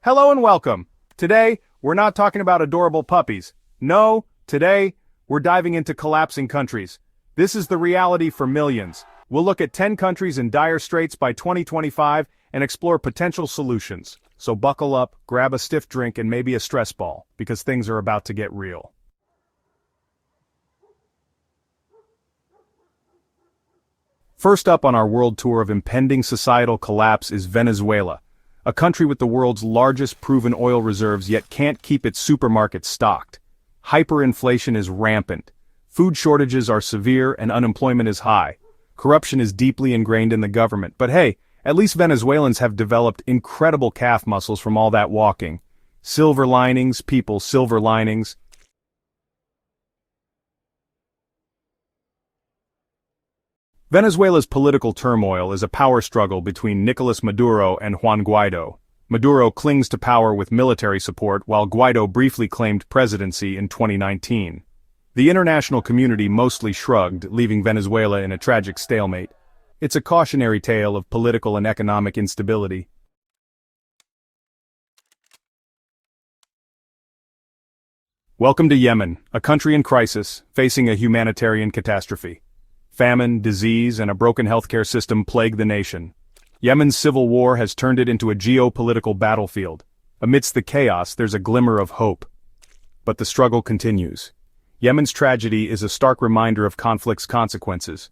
Hello and welcome. Today, we're not talking about adorable puppies. No, today, we're diving into collapsing countries. This is the reality for millions. We'll look at 10 countries in dire straits by 2025 and explore potential solutions. So buckle up, grab a stiff drink and maybe a stress ball, because things are about to get real. First up on our world tour of impending societal collapse is Venezuela, a country with the world's largest proven oil reserves yet can't keep its supermarkets stocked. Hyperinflation is rampant. Food shortages are severe and unemployment is high. Corruption is deeply ingrained in the government, but hey, at least Venezuelans have developed incredible calf muscles from all that walking. Silver linings, people, silver linings. Venezuela's political turmoil is a power struggle between Nicolas Maduro and Juan Guaido. Maduro clings to power with military support while Guaido briefly claimed presidency in 2019. The international community mostly shrugged, leaving Venezuela in a tragic stalemate. It's a cautionary tale of political and economic instability. Welcome to Yemen, a country in crisis, facing a humanitarian catastrophe. Famine, disease, and a broken healthcare system plague the nation. Yemen's civil war has turned it into a geopolitical battlefield. Amidst the chaos, there's a glimmer of hope. But the struggle continues. Yemen's tragedy is a stark reminder of conflict's consequences.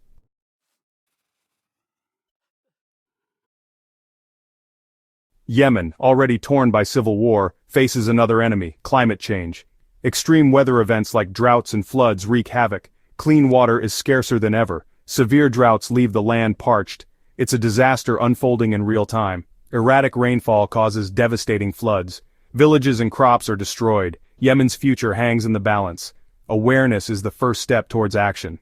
Yemen, already torn by civil war, faces another enemy, climate change. Extreme weather events like droughts and floods wreak havoc. Clean water is scarcer than ever. Severe droughts leave the land parched. It's a disaster unfolding in real time. Erratic rainfall causes devastating floods. Villages and crops are destroyed. Yemen's future hangs in the balance. Awareness is the first step towards action.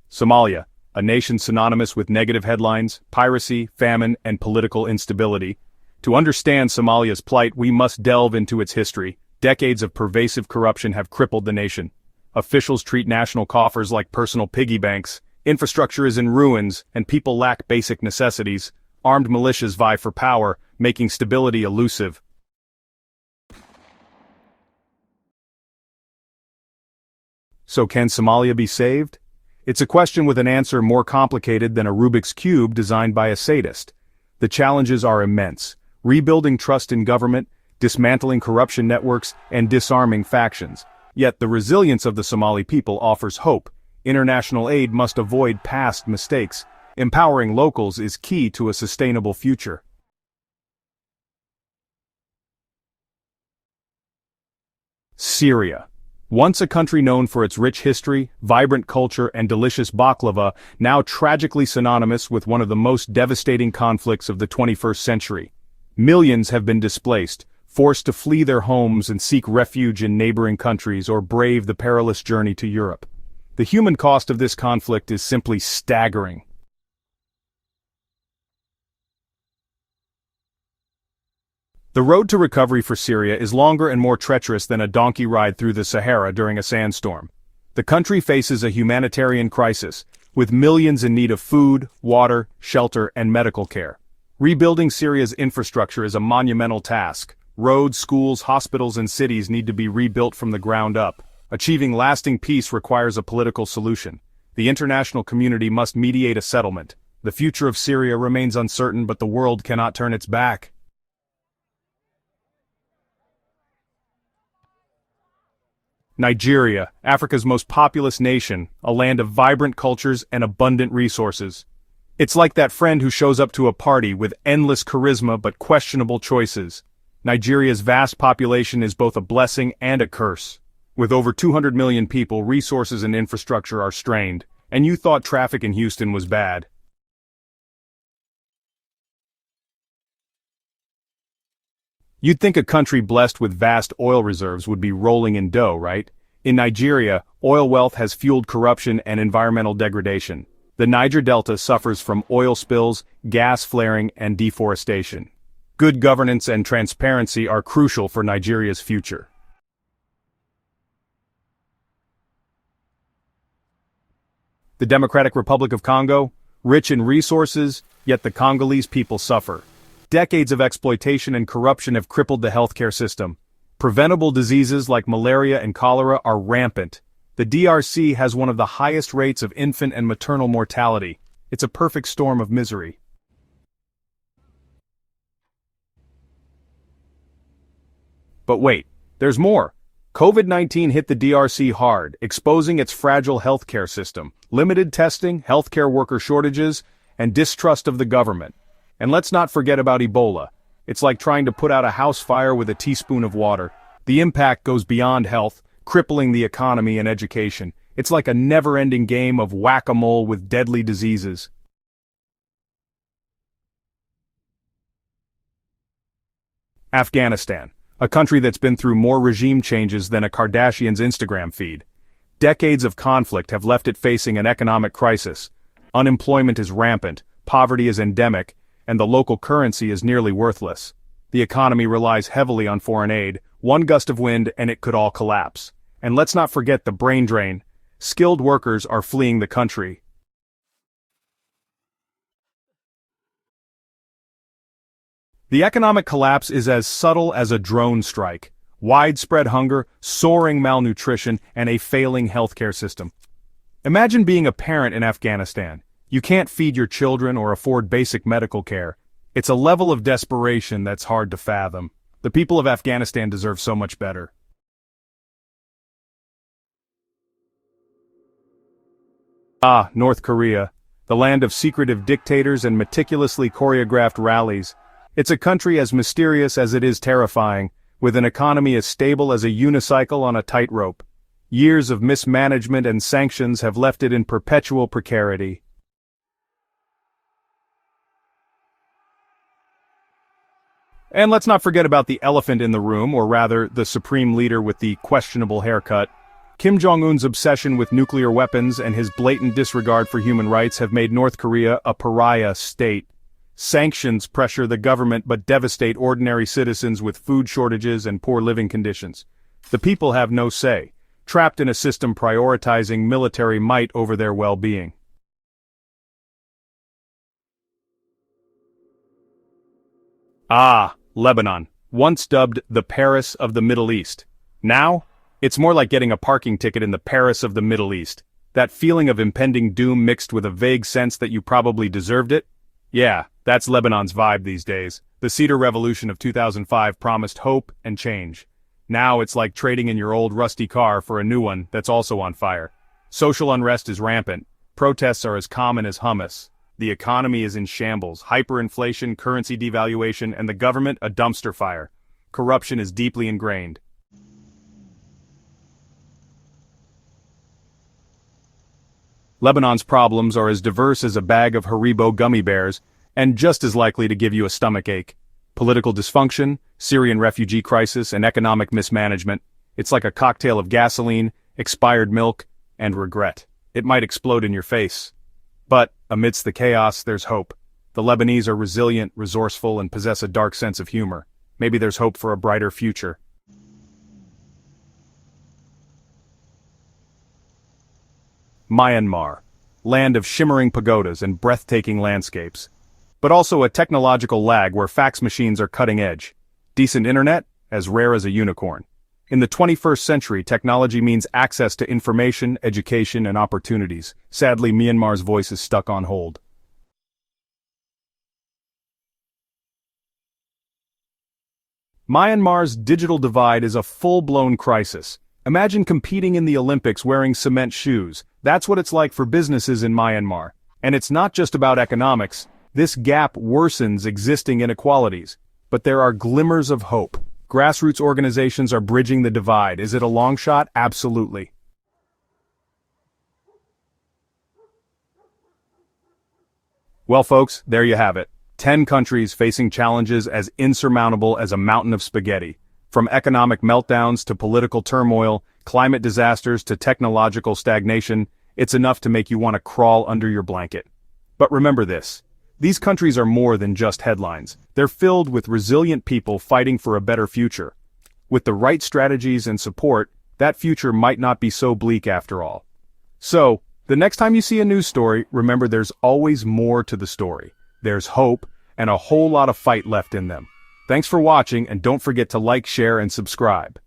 Somalia, a nation synonymous with negative headlines, piracy, famine, and political instability. To understand Somalia's plight, we must delve into its history. Decades of pervasive corruption have crippled the nation. Officials treat national coffers like personal piggy banks. Infrastructure is in ruins, and people lack basic necessities. Armed militias vie for power, making stability elusive. So can Somalia be saved? It's a question with an answer more complicated than a Rubik's Cube designed by a sadist. The challenges are immense. Rebuilding trust in government, dismantling corruption networks, and disarming factions. Yet the resilience of the Somali people offers hope. International aid must avoid past mistakes. Empowering locals is key to a sustainable future. Syria. Once a country known for its rich history, vibrant culture, and delicious baklava, now tragically synonymous with one of the most devastating conflicts of the 21st century. Millions have been displaced, forced to flee their homes and seek refuge in neighboring countries or brave the perilous journey to Europe. The human cost of this conflict is simply staggering. The road to recovery for Syria is longer and more treacherous than a donkey ride through the Sahara during a sandstorm. The country faces a humanitarian crisis, with millions in need of food, water, shelter, and medical care. Rebuilding Syria's infrastructure is a monumental task. Roads, schools, hospitals, and cities need to be rebuilt from the ground up. Achieving lasting peace requires a political solution. The international community must mediate a settlement. The future of Syria remains uncertain, but the world cannot turn its back. Nigeria, Africa's most populous nation, a land of vibrant cultures and abundant resources. It's like that friend who shows up to a party with endless charisma but questionable choices. Nigeria's vast population is both a blessing and a curse. With over 200 million people, resources and infrastructure are strained, and you thought traffic in Houston was bad. You'd think a country blessed with vast oil reserves would be rolling in dough, right? In Nigeria, oil wealth has fueled corruption and environmental degradation. The Niger Delta suffers from oil spills, gas flaring, and deforestation. Good governance and transparency are crucial for Nigeria's future. The Democratic Republic of Congo, Rich in resources, yet the Congolese people suffer. Decades of exploitation and corruption have crippled the healthcare system. Preventable diseases like malaria and cholera are rampant. The DRC has one of the highest rates of infant and maternal mortality. It's a perfect storm of misery. But wait, there's more. COVID-19 hit the DRC hard, exposing its fragile healthcare system, limited testing, healthcare worker shortages, and distrust of the government. And let's not forget about Ebola. It's like trying to put out a house fire with a teaspoon of water. The impact goes beyond health, crippling the economy and education. It's like a never-ending game of whack-a-mole with deadly diseases. Afghanistan, a country that's been through more regime changes than a Kardashian's Instagram feed. Decades of conflict have left it facing an economic crisis. Unemployment is rampant, poverty is endemic, and the local currency is nearly worthless. The economy relies heavily on foreign aid. One gust of wind and it could all collapse. And let's not forget the brain drain. Skilled workers are fleeing the country. The economic collapse is as subtle as a drone strike. Widespread hunger, soaring malnutrition, and a failing healthcare system. Imagine being a parent in Afghanistan. You can't feed your children or afford basic medical care. It's a level of desperation that's hard to fathom. The people of Afghanistan deserve so much better. North Korea, the land of secretive dictators and meticulously choreographed rallies. It's a country as mysterious as it is terrifying, with an economy as stable as a unicycle on a tightrope. Years of mismanagement and sanctions have left it in perpetual precarity. And let's not forget about the elephant in the room, or rather, the supreme leader with the questionable haircut. Kim Jong-un's obsession with nuclear weapons and his blatant disregard for human rights have made North Korea a pariah state. Sanctions pressure the government but devastate ordinary citizens with food shortages and poor living conditions. The people have no say, trapped in a system prioritizing military might over their well-being. Lebanon, once dubbed the Paris of the Middle East. Now, it's more like getting a parking ticket in the Paris of the Middle East. That feeling of impending doom mixed with a vague sense that you probably deserved it? Yeah, that's Lebanon's vibe these days. The Cedar Revolution of 2005 promised hope and change. Now it's like trading in your old rusty car for a new one that's also on fire. Social unrest is rampant. Protests are as common as hummus. The economy is in shambles, hyperinflation, currency devaluation, and the government a dumpster fire. Corruption is deeply ingrained. Lebanon's problems are as diverse as a bag of Haribo gummy bears, and just as likely to give you a stomachache. Political dysfunction, Syrian refugee crisis, and economic mismanagement. It's like a cocktail of gasoline, expired milk, and regret. It might explode in your face. But, amidst the chaos, there's hope. The Lebanese are resilient, resourceful, and possess a dark sense of humor. Maybe there's hope for a brighter future. Myanmar, land of shimmering pagodas and breathtaking landscapes. But also a technological lag where fax machines are cutting edge. Decent internet, as rare as a unicorn. In the 21st century, technology means access to information, education, and opportunities. Sadly, Myanmar's voice is stuck on hold. Myanmar's digital divide is a full-blown crisis. Imagine competing in the Olympics wearing cement shoes. That's what it's like for businesses in Myanmar. And it's not just about economics. This gap worsens existing inequalities. But there are glimmers of hope. Grassroots organizations are bridging the divide. Is it a long shot? Absolutely. Well, folks, there you have it. 10 countries facing challenges as insurmountable as a mountain of spaghetti. From economic meltdowns to political turmoil, climate disasters to technological stagnation, it's enough to make you want to crawl under your blanket. But remember this. These countries are more than just headlines. They're filled with resilient people fighting for a better future. With the right strategies and support, that future might not be so bleak after all. So, The next time you see a news story, remember there's always more to the story. There's hope, and a whole lot of fight left in them. Thanks for watching, and don't forget to like, share, and subscribe.